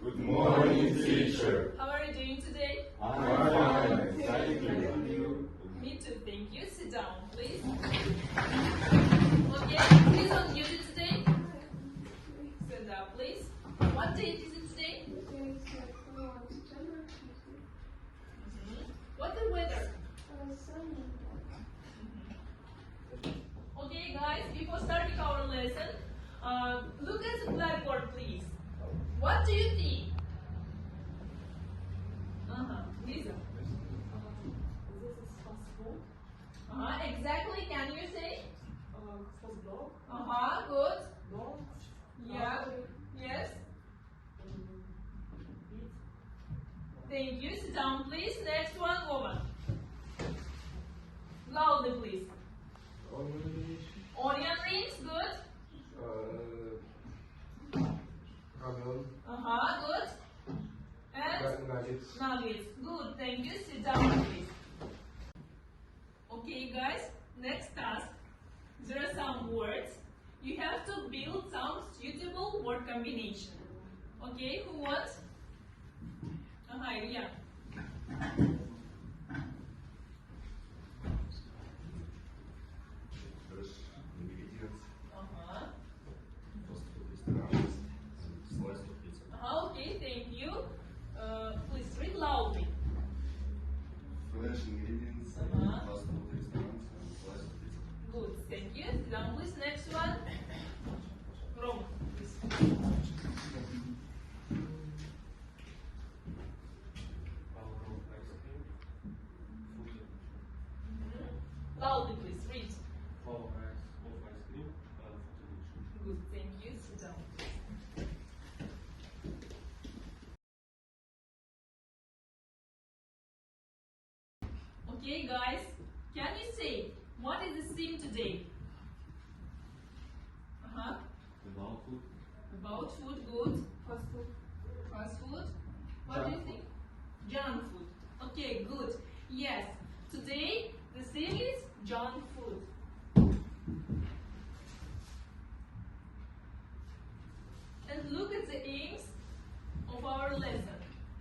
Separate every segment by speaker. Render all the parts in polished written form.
Speaker 1: Good morning, teacher.
Speaker 2: How are you doing today?
Speaker 1: I'm fine, thank you.
Speaker 2: Me too, thank you. Sit down, please. Okay, who's on duty today? Stand up, please. What date is it today? What's the weather? Okay, guys, before starting our lesson, look at the blackboard, please. What do you think? Lisa. Exactly. Can you say? Good. Yeah. Yes. Thank you. Sit down, please. Next one, woman. Loudly, please. Onion rings. Good. Good. And nuggets. Good. Thank you. Sit down, please. Okay, guys. Next task. There are some words. You have to build some suitable word combination. Okay, who wants? Yeah. Okay, thank you. Please read loudly.
Speaker 1: Fresh ingredients, fast food restaurants, and slice of pizza.
Speaker 2: Good, thank you. Sit down, please. Next one. Rome, please. Loudly, please. Read. Good, thank you. Sit down. Okay, guys, can you say what is the theme today?
Speaker 1: About food.
Speaker 2: About food, good. Fast food. Fast food. What do you think? Junk food. Okay, good. Yes, today the theme is junk food. And look at the aims of our lesson.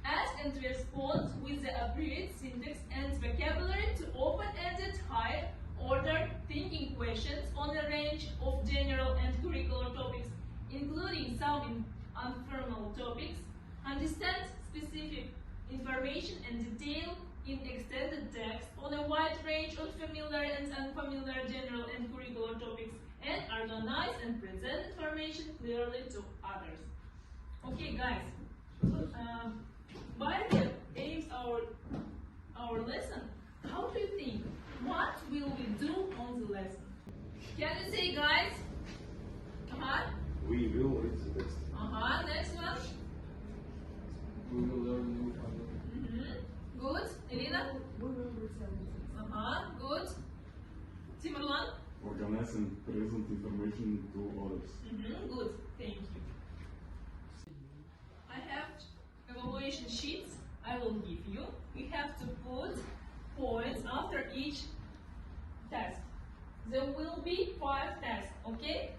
Speaker 2: Ask and respond with the appropriate syntax and vocabulary to open-ended, high-order thinking questions on a range of general and curricular topics, including some informal topics. Understand specific information and detail in extended text on a wide range of familiar and unfamiliar general and curricular topics, and organize and present information clearly to others. Okay, guys. By the aims our lesson, how do you think? What will we do on the lesson? Can you say, guys?
Speaker 1: We will read the text.
Speaker 2: Next one.
Speaker 1: We will learn new content.
Speaker 2: Good. Elena? Good. Timurlan?
Speaker 1: Organize and present information to others.
Speaker 2: Good. Thank you. I have evaluation sheets I will give you. You have to put points after each task. There will be 5 tasks, okay?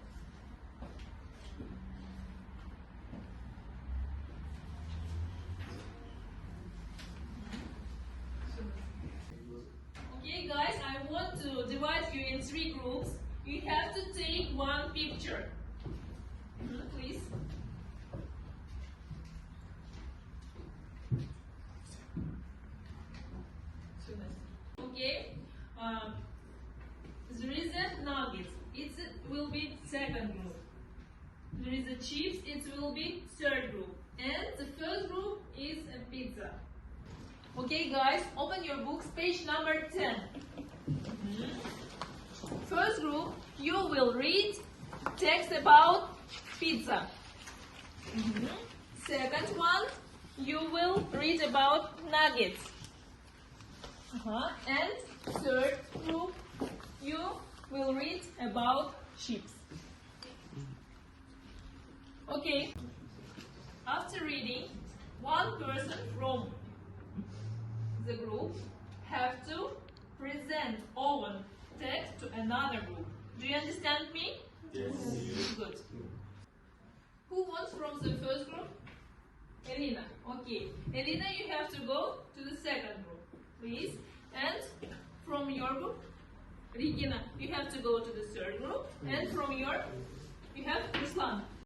Speaker 2: Okay, guys, I want to divide you in 3 groups. You have to take one picture. Please. Okay, there is a nuggets. It will be second group. There is a chips. It will be third group. And the first group is a pizza. Okay, guys, open your books, page number 10. First group, you will read text about pizza. Second one, you will read about nuggets. And third group, you will read about chips. Okay. After reading, one person from the group have to present own text to another group. Do you understand me?
Speaker 1: Yes.
Speaker 2: Good. Who wants from the first group? Elena. Okay. Elena, you have to go to the second group, please. And from your group, Regina, you have to go to the third group. And from your, you have Ruslan.